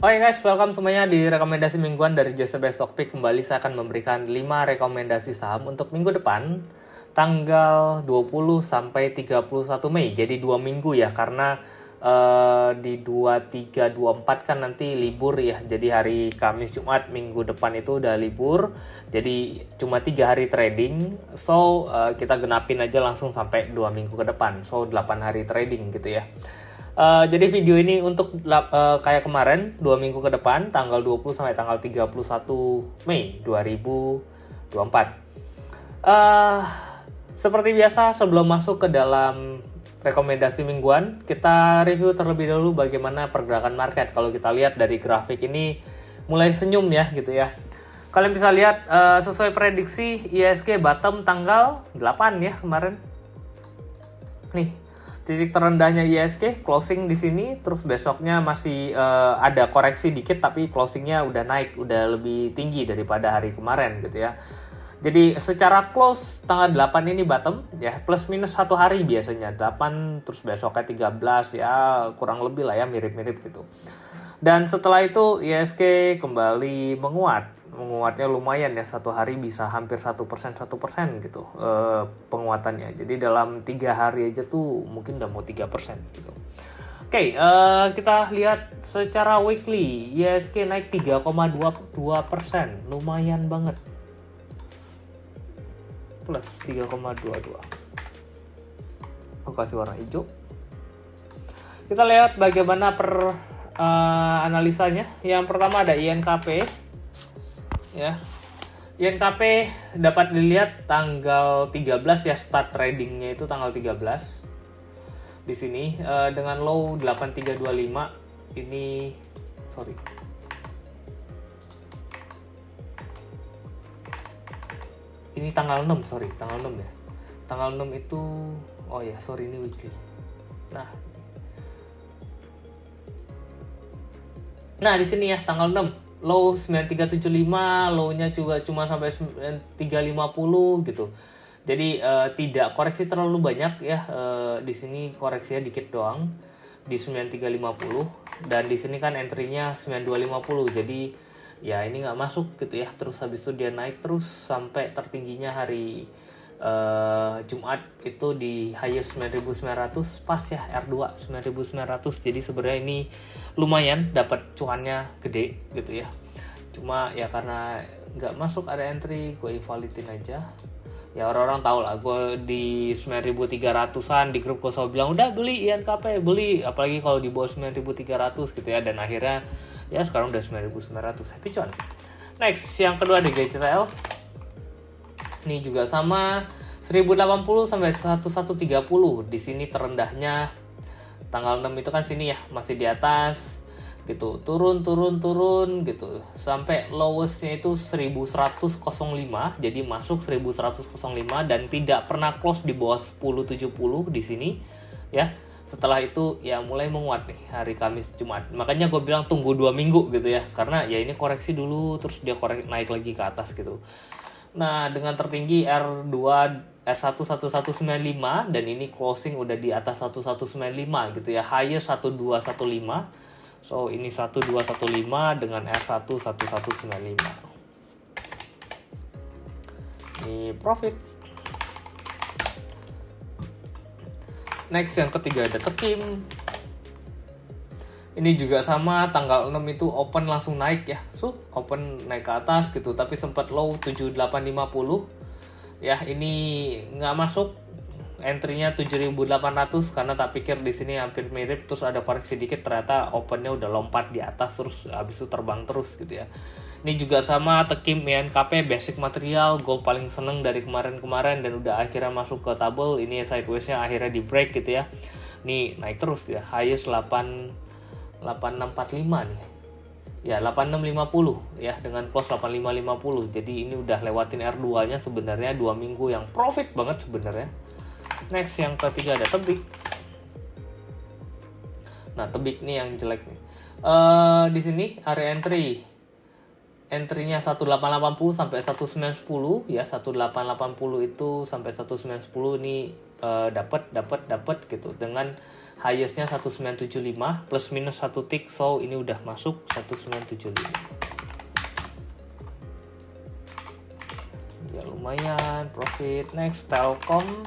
Oke guys, welcome semuanya di rekomendasi mingguan dari Jose Stockpick. Kembali saya akan memberikan 5 rekomendasi saham untuk minggu depan, tanggal 20 sampai 31 Mei. Jadi 2 minggu ya, karena di 23, 24 kan nanti libur ya. Jadi hari Kamis, Jumat, minggu depan itu udah libur. Jadi cuma 3 hari trading. So, kita genapin aja langsung sampai 2 minggu ke depan. So, 8 hari trading gitu ya. Jadi video ini untuk kayak kemarin 2 minggu ke depan, tanggal 20 sampai tanggal 31 Mei 2024. Seperti biasa, sebelum masuk ke dalam rekomendasi mingguan, kita review terlebih dahulu bagaimana pergerakan market. Kalau kita lihat dari grafik ini mulai senyum ya gitu ya. Kalian bisa lihat sesuai prediksi IHSG bottom tanggal 8 ya kemarin. Nih, titik terendahnya IHSG closing di sini, terus besoknya masih ada koreksi dikit tapi closingnya udah naik, udah lebih tinggi daripada hari kemarin gitu ya. Jadi secara close tanggal 8 ini bottom ya, plus minus 1 hari biasanya 8, terus besoknya 13 ya, kurang lebih lah ya, mirip-mirip gitu. Dan setelah itu IHSG kembali menguatnya lumayan ya, 1 hari bisa hampir 1% gitu penguatannya. Jadi dalam 3 hari aja tuh mungkin udah mau 3% gitu. Oke, kita lihat secara weekly IHSG naik 3,22%, lumayan banget, plus 3,22. Aku kasih warna hijau. Kita lihat bagaimana analisanya. Yang pertama ada INKP ya. INKP dapat dilihat tanggal 13 ya, start tradingnya itu tanggal 13 di sini dengan low 8325. Ini tanggal 6 ya. Tanggal 6 itu ini weekly. Nah, di sini ya tanggal 6 low 9375, low-nya juga cuma sampai 9350 gitu. Jadi tidak koreksi terlalu banyak ya. Di sini koreksinya dikit doang di 9350, dan di sini kan entry-nya 9250. Jadi ya ini nggak masuk gitu ya. Terus habis itu dia naik terus sampai tertingginya hari Jumat itu di highest 9900, pas ya R2 9900. Jadi sebenarnya ini lumayan dapat cuannya gede gitu ya. Cuma ya karena nggak masuk ada entry, gue invalidin aja. Ya orang-orang tahu lah, gue di 9300-an di grup gue selalu bilang udah beli INKP, beli, apalagi kalau di bawah 9300 gitu ya. Dan akhirnya ya sekarang udah 9900, happy cuan. Next, yang kedua ada GCTL. Ini juga sama 1080 sampai 1130. Di sini terendahnya tanggal 6 itu kan sini ya, masih di atas gitu. Turun gitu. Sampai lowestnya itu 1105. Jadi masuk 1105 dan tidak pernah close di bawah 1070 di sini ya. Setelah itu ya mulai menguat nih hari Kamis, Jumat. Makanya gue bilang tunggu 2 minggu gitu ya. Karena ya ini koreksi dulu terus dia naik lagi ke atas gitu. Nah, dengan tertinggi R2 R1 1195 dan ini closing udah di atas 1195 gitu ya. Highest 1215. So, ini 1215 dengan R1 1195. Ini profit. Next, yang ketiga ada Tekim. Ini juga sama, tanggal 6 itu open langsung naik ya. So, open naik ke atas gitu, tapi sempat low 7850. Ya, ini nggak masuk. Entry-nya 7800 karena tak pikir di sini hampir mirip, terus ada koreksi dikit, ternyata open-nya udah lompat di atas terus habis itu terbang terus gitu ya. Ini juga sama Tekim INKP basic material, gue paling seneng dari kemarin-kemarin dan udah akhirnya masuk ke tabel. Ini sideways-nya akhirnya di break gitu ya. Ini naik terus ya, highest 8645 nih. Ya 8650 ya, dengan close 8550. Jadi ini udah lewatin R2-nya sebenarnya 2 minggu yang profit banget sebenarnya. Next, yang ketiga ada Tebik. Nah, Tebik nih yang jelek nih. Di sini area entry-nya 1880 sampai 1910 ya. 1880 itu sampai 1910 ini dapat gitu dengan highest-nya 1975 plus minus 1 tick, so ini udah masuk 1975. Ya lumayan profit. Next Telkom.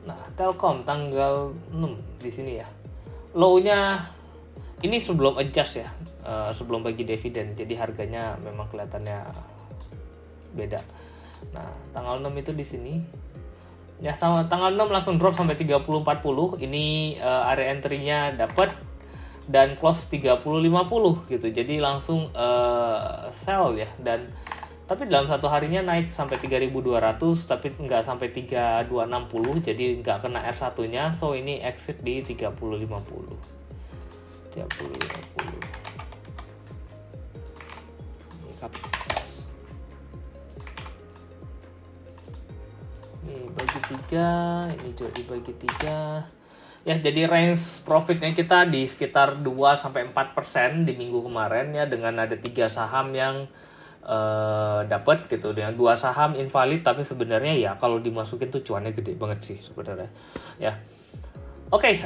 Nah, Telkom tanggal 6 di sini ya. Low-nya ini sebelum adjust ya, sebelum bagi dividen. Jadi harganya memang kelihatannya beda. Nah, tanggal 6 itu di sini. Ya sama tanggal 6 langsung drop sampai 30.40. Ini area entry-nya dapat dan close 30.50 gitu. Jadi langsung sell ya, dan tapi dalam satu harinya naik sampai 3.200 tapi nggak sampai 3.260, jadi nggak kena R1-nya. So ini exit di 30.50. 30.50. Ini bagi 3, ini juga dibagi 3. Ya, jadi range profitnya kita di sekitar 2-4% di minggu kemarin ya, dengan ada 3 saham yang dapat gitu, dengan 2 saham invalid, tapi sebenarnya ya kalau dimasukin tuh cuannya gede banget sih sebenarnya. Ya. Oke,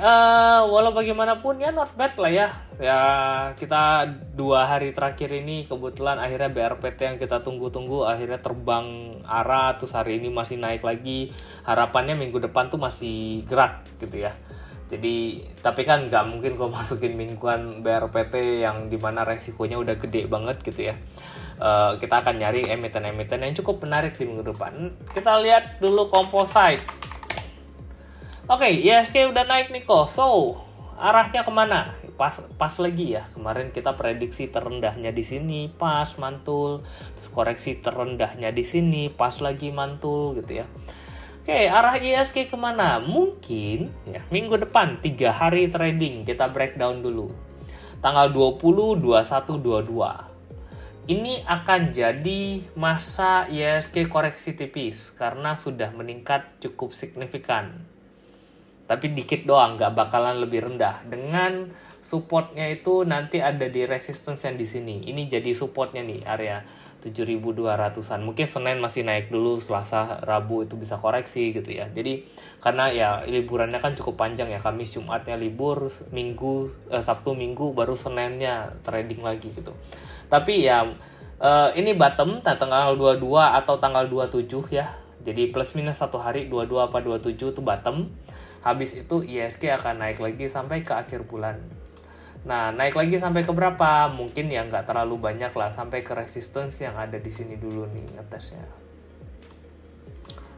walau bagaimanapun ya not bad lah ya. Ya kita 2 hari terakhir ini kebetulan akhirnya BRPT yang kita tunggu-tunggu akhirnya terbang arah, terus hari ini masih naik lagi. Harapannya minggu depan tuh masih gerak gitu ya. Jadi tapi kan nggak mungkin kalau masukin mingguan BRPT yang dimana resikonya udah gede banget gitu ya. Kita akan nyari emiten-emiten yang cukup menarik di minggu depan. Kita lihat dulu Composite. Oke, IHSG udah naik nih kok. So, arahnya kemana? Pas lagi ya. Kemarin kita prediksi terendahnya di sini, pas mantul. Terus koreksi terendahnya di sini, pas lagi mantul gitu ya. Oke, arah IHSG kemana? Mungkin ya minggu depan 3 hari trading kita breakdown dulu. Tanggal 20, 21, 22. Ini akan jadi masa IHSG koreksi tipis karena sudah meningkat cukup signifikan. Tapi dikit doang, nggak bakalan lebih rendah. Dengan supportnya itu nanti ada di resistance yang di sini. Ini jadi supportnya nih, area 7.200-an. Mungkin Senin masih naik dulu, Selasa, Rabu itu bisa koreksi gitu ya. Jadi karena ya liburannya kan cukup panjang ya. Kamis, Jumatnya libur, Sabtu, Minggu, baru Seninnya trading lagi gitu. Tapi ya ini bottom tanggal 22 atau tanggal 27 ya. Jadi plus minus 1 hari, 22 apa 27 itu bottom. Habis itu IHSG akan naik lagi sampai ke akhir bulan. Nah, naik lagi sampai ke berapa? Mungkin ya nggak terlalu banyak lah, sampai ke resistance yang ada di sini dulu nih ngetesnya.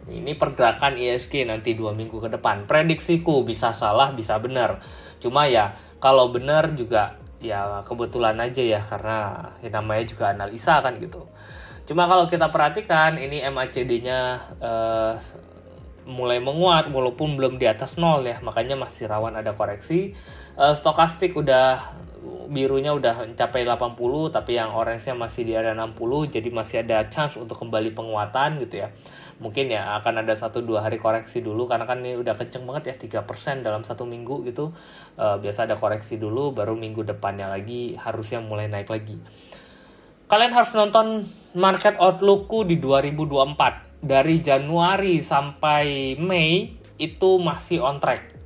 Ini pergerakan IHSG nanti 2 minggu ke depan. Prediksiku bisa salah, bisa benar. Cuma ya kalau benar juga ya kebetulan aja ya, karena ya namanya juga analisa kan gitu. Cuma kalau kita perhatikan ini MACD-nya mulai menguat walaupun belum di atas 0 ya, makanya masih rawan ada koreksi. Stokastik udah birunya udah mencapai 80 tapi yang orange-nya masih di area 60, jadi masih ada chance untuk kembali penguatan gitu ya. Mungkin ya akan ada 1-2 hari koreksi dulu karena kan ini udah kenceng banget ya, 3% dalam 1 minggu gitu. Biasa ada koreksi dulu baru minggu depannya lagi harusnya mulai naik lagi. Kalian harus nonton market outlook-ku di 2024. Dari Januari sampai Mei itu masih on track.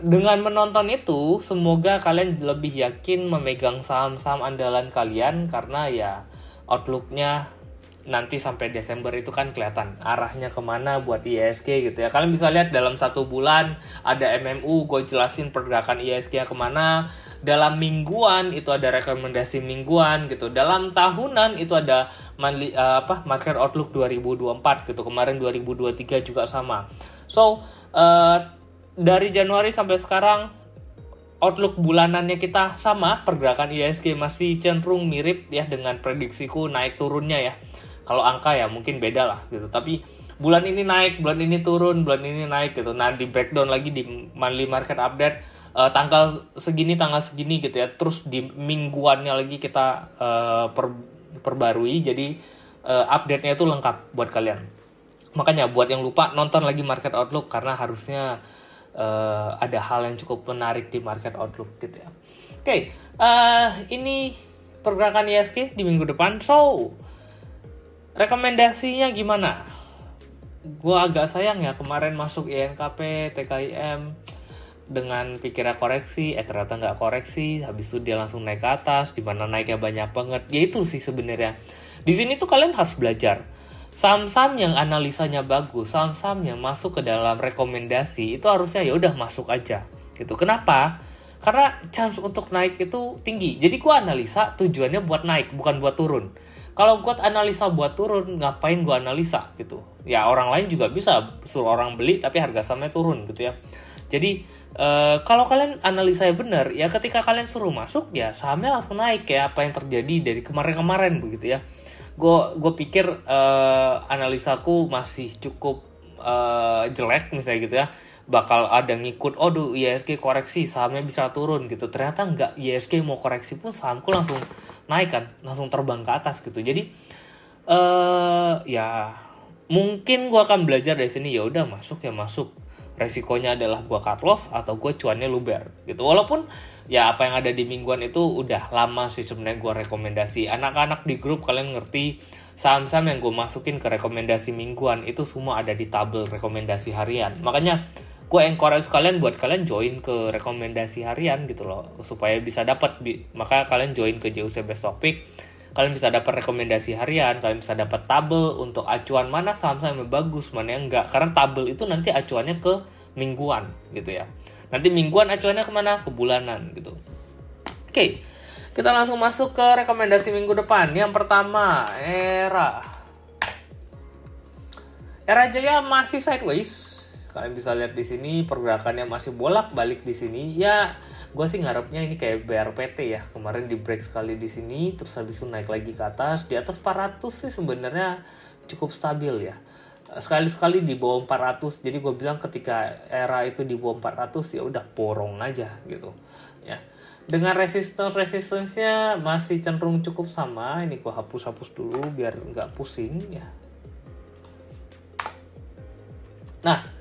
Dengan menonton itu, semoga kalian lebih yakin memegang saham-saham andalan kalian karena ya outlook-nya nanti sampai Desember itu kan kelihatan arahnya kemana buat IHSG gitu ya. Kalian bisa lihat dalam 1 bulan ada MMU, gue jelasin pergerakan IHSG kemana. Dalam mingguan itu ada rekomendasi mingguan gitu. Dalam tahunan itu ada market outlook 2024 gitu. Kemarin 2023 juga sama. So dari Januari sampai sekarang outlook bulanannya kita sama. Pergerakan IHSG masih cenderung mirip ya dengan prediksiku naik turunnya ya. Kalau angka ya mungkin beda lah gitu. Tapi bulan ini naik, bulan ini turun, bulan ini naik gitu. Nah di breakdown lagi di monthly market update. Tanggal segini gitu ya, terus di mingguannya lagi kita perbarui, jadi update-nya itu lengkap buat kalian. Makanya buat yang lupa nonton lagi market outlook karena harusnya ada hal yang cukup menarik di market outlook gitu ya. Oke, ini pergerakan IHSG di minggu depan. So Rekomendasinya gimana? Gue agak sayang ya kemarin masuk INKP, TKIM dengan pikiran koreksi, ternyata nggak koreksi, habis itu dia langsung naik ke atas, dimana naiknya banyak banget. Ya itu sih sebenarnya. Di sini tuh kalian harus belajar. Saham-saham yang analisanya bagus, saham-saham yang masuk ke dalam rekomendasi itu harusnya ya udah masuk aja. Gitu. Kenapa? Karena chance untuk naik itu tinggi. Jadi gue analisa tujuannya buat naik, bukan buat turun. Kalau gue analisa buat turun, ngapain gue analisa gitu? Ya orang lain juga bisa suruh orang beli tapi harga sahamnya turun gitu ya. Jadi kalau kalian analisanya benar, ya ketika kalian suruh masuk ya sahamnya langsung naik ya apa yang terjadi dari kemarin-kemarin begitu ya. Gue pikir analisaku masih cukup jelek misalnya gitu ya. Bakal ada ngikut, IHSG koreksi sahamnya bisa turun gitu. Ternyata enggak, IHSG mau koreksi pun sahamku langsung naik kan, langsung terbang ke atas gitu. Jadi ya mungkin gue akan belajar dari sini, ya udah masuk ya masuk. Resikonya adalah gue cut loss atau gue cuannya luber gitu. Walaupun ya apa yang ada di mingguan itu udah lama sih sebenarnya gue rekomendasi. Anak-anak di grup kalian ngerti saham-saham yang gue masukin ke rekomendasi mingguan itu semua ada di tabel rekomendasi harian. Makanya gue encourage kalian buat kalian join ke rekomendasi harian gitu loh, supaya bisa dapat. Maka kalian join ke JUC Best Topic, kalian bisa dapat rekomendasi harian, kalian bisa dapat tabel untuk acuan mana saham-saham yang bagus, mana yang enggak. Karena tabel itu nanti acuannya ke mingguan gitu ya. Nanti mingguan acuannya kemana? Ke bulanan gitu. Oke, kita langsung masuk ke rekomendasi minggu depan. Yang pertama, Era Jaya masih sideways. Kalian bisa lihat di sini pergerakannya masih bolak-balik di sini. Ya, gue sih ngarepnya ini kayak BRPT ya. Kemarin di break sekali di sini, terus habis itu naik lagi ke atas. Di atas 400 sih sebenarnya cukup stabil ya. Sekali-sekali di bawah 400. Jadi gue bilang ketika Era itu di bawah 400 ya udah borong aja gitu. Ya. Dengan resistance-nya masih cenderung cukup sama. Ini gue hapus-hapus dulu biar nggak pusing ya. Nah,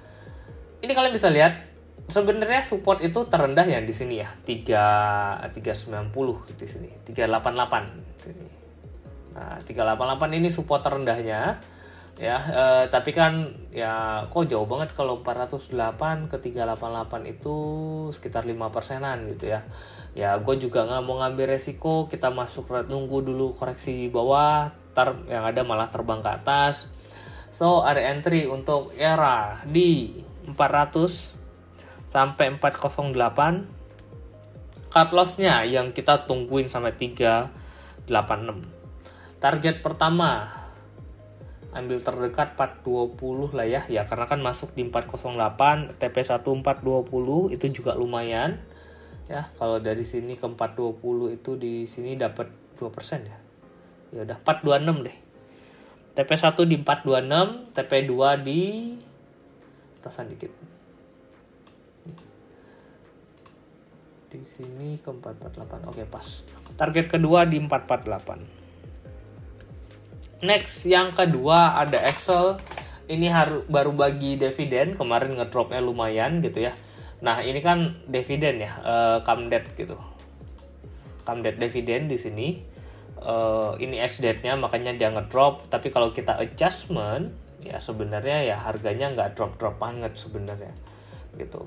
ini kalian bisa lihat sebenarnya support itu terendah ya di sini ya, 390 di sini, 388. Nah, 388 ini support terendahnya ya, tapi kan ya kok jauh banget kalau 408 ke 388 itu sekitar 5%-an gitu ya. Ya, gue juga nggak mau ngambil resiko kita masuk nunggu dulu koreksi di bawah, yang ada malah terbang ke atas. So, ada entry untuk Era di 400 sampai 408. Cut loss-nya yang kita tungguin sampai 386. Target pertama ambil terdekat 420 lah ya. Ya karena kan masuk di 408, TP1 420 itu juga lumayan. Ya, kalau dari sini ke 420 itu di sini dapat 2% ya. Ya udah 426 deh. TP1 di 426, TP2 di atasan dikit. Di sini ke 448. Oke, pas. Target kedua di 448. Next, yang kedua ada Excel. Ini baru bagi dividen, kemarin ngedropnya lumayan gitu ya. Nah, ini kan dividen ya, Camdet gitu. Camdet dividen di sini. Ini ex-date-nya makanya dia ngedrop, tapi kalau kita adjustment ya sebenarnya ya harganya nggak drop banget sebenarnya gitu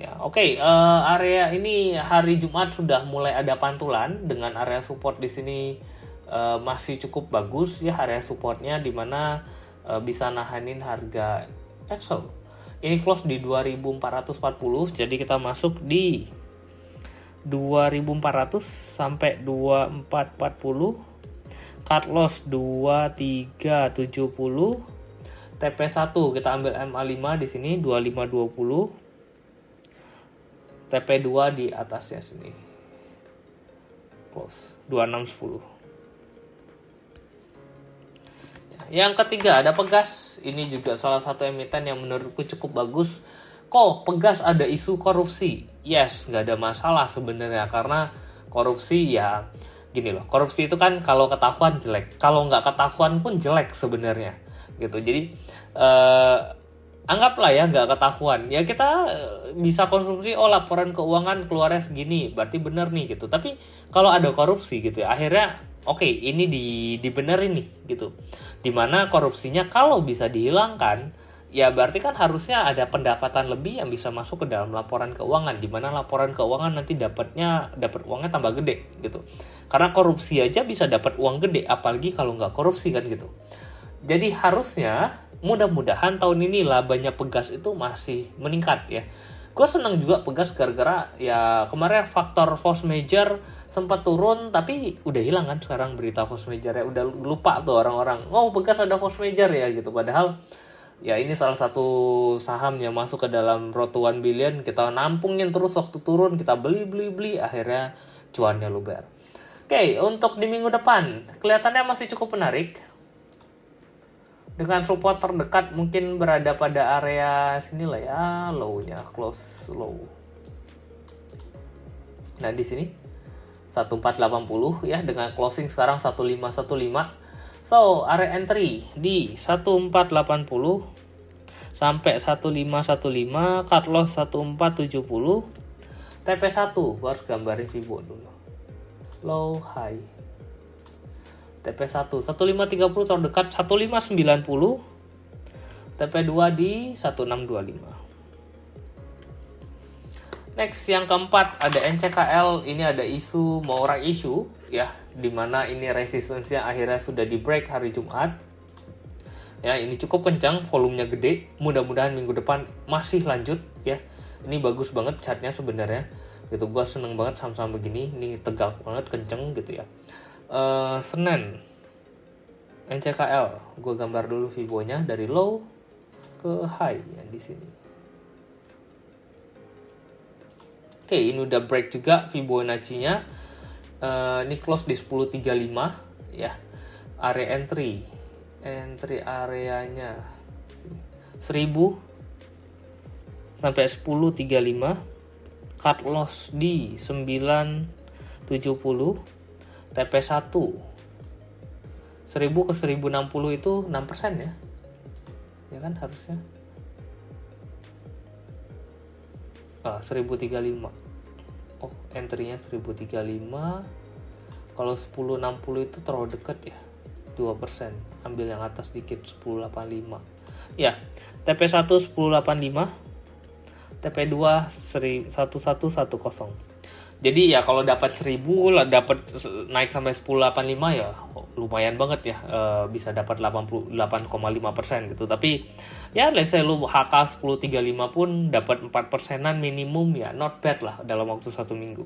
ya. Oke, area ini hari Jumat sudah mulai ada pantulan dengan area support di sini masih cukup bagus ya, area supportnya dimana bisa nahanin harga Excel. Ini close di 2440, jadi kita masuk di 2400 sampai 2440. Cut loss 2370. TP1 kita ambil MA5 di sini 2520. TP2 di atasnya sini. Close 2610. Yang ketiga ada Pegas. Ini juga salah satu emiten yang menurutku cukup bagus. Kok Pegas ada isu korupsi? Yes, nggak ada masalah sebenarnya karena korupsi ya gini loh. Korupsi itu kan kalau ketahuan jelek, kalau nggak ketahuan pun jelek sebenarnya gitu. Jadi anggaplah ya nggak ketahuan, ya kita bisa konsumsi, laporan keuangan keluarnya segini, berarti benar nih gitu. Tapi kalau ada korupsi gitu ya, akhirnya oke, ini dibenerin nih gitu. Dimana korupsinya kalau bisa dihilangkan, ya berarti kan harusnya ada pendapatan lebih yang bisa masuk ke dalam laporan keuangan, dimana laporan keuangan nanti dapat uangnya tambah gede gitu. Karena korupsi aja bisa dapat uang gede, apalagi kalau nggak korupsi kan gitu. Jadi harusnya mudah-mudahan tahun ini labanya Pegas itu masih meningkat ya. Gue seneng juga Pegas gara-gara ya kemarin faktor force major sempat turun, tapi udah hilang kan sekarang berita force major ya. Udah lupa tuh orang-orang, oh Pegas ada force major ya gitu. Padahal ya ini salah satu saham yang masuk ke dalam road to 1 billion. Kita nampungin terus waktu turun, kita beli, akhirnya cuannya luber. Oke, untuk di minggu depan kelihatannya masih cukup menarik. Dengan support terdekat mungkin berada pada area sinilah ya, low-nya, close low. Nah, di sini 1480 ya, dengan closing sekarang 1515. So, area entry di 1480 sampai 1515, cut loss 1470. TP1 gua harus gambarin Fibo dulu. Low high. TP1 1530 terdekat 1590, TP2 di 1625. Next yang keempat ada NCKL. Ini ada isu mau right issue ya, dimana ini resistance-nya akhirnya sudah di break hari Jumat ya. Ini cukup kencang, volumenya gede, mudah-mudahan minggu depan masih lanjut ya. Ini bagus banget chartnya sebenarnya gitu. Gua seneng banget saham-saham begini, ini tegak banget, kenceng gitu ya. Senin NCKL, gue gambar dulu Fibonya dari low ke high ya di sini. Oke, ini udah break juga Fibonacci-nya. Ini close di 1035 ya. Area entry areanya 1000 sampai 1035. Cut loss di 970. TP1 1000 ke 1060 itu 6% ya. Ya kan harusnya. 1035. Oh, entry-nya 1035. Kalau 1060 itu terlalu dekat ya. 2%. Ambil yang atas dikit 1085. Ya, TP1 1085. TP2 1110. Jadi ya kalau dapat 1000 lah, dapat naik sampai 1085 ya lumayan banget ya, bisa dapat 88,5% gitu. Tapi ya let's say lu HK 1035 pun dapat 4%-an minimum ya, not bad lah dalam waktu 1 minggu.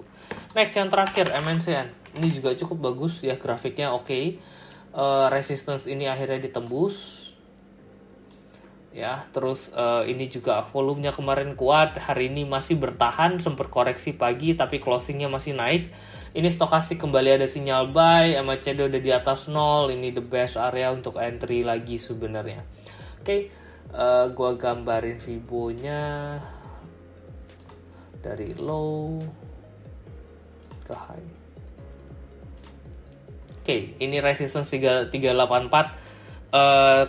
Next yang terakhir MNCN. Ini juga cukup bagus ya, grafiknya oke. Resistance ini akhirnya ditembus. Ya, terus ini juga volumenya kemarin kuat, hari ini masih bertahan, sempat koreksi pagi tapi closingnya masih naik. Ini stokastik kembali ada sinyal buy, MACD udah di atas 0, ini the best area untuk entry lagi sebenarnya. Oke, gua gambarin Fibonya dari low ke high. Oke, ini resistance 384.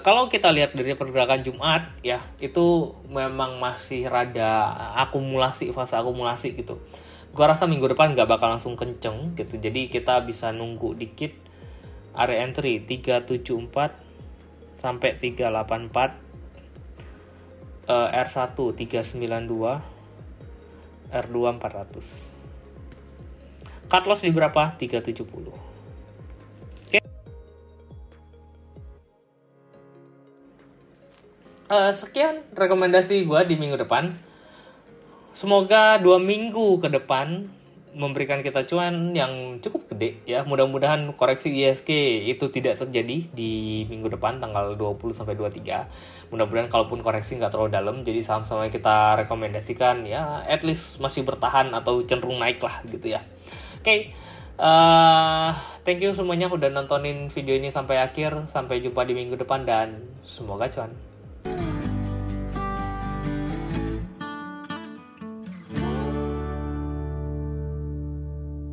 Kalau kita lihat dari pergerakan Jumat ya, itu memang masih rada fase akumulasi gitu. Gua rasa minggu depan nggak bakal langsung kenceng gitu, jadi kita bisa nunggu dikit. Area entry 374 sampai 384, R1 392, R2 400. Cut loss di berapa? 370. Sekian rekomendasi gue di minggu depan. Semoga 2 minggu ke depan memberikan kita cuan yang cukup gede ya. Mudah-mudahan koreksi ISG itu tidak terjadi di minggu depan tanggal 20 sampai 23. Mudah-mudahan kalaupun koreksi nggak terlalu dalam, jadi saham-saham yang kita rekomendasikan ya at least masih bertahan atau cenderung naik lah gitu ya. Oke. Thank you semuanya udah nontonin video ini sampai akhir. Sampai jumpa di minggu depan dan semoga cuan.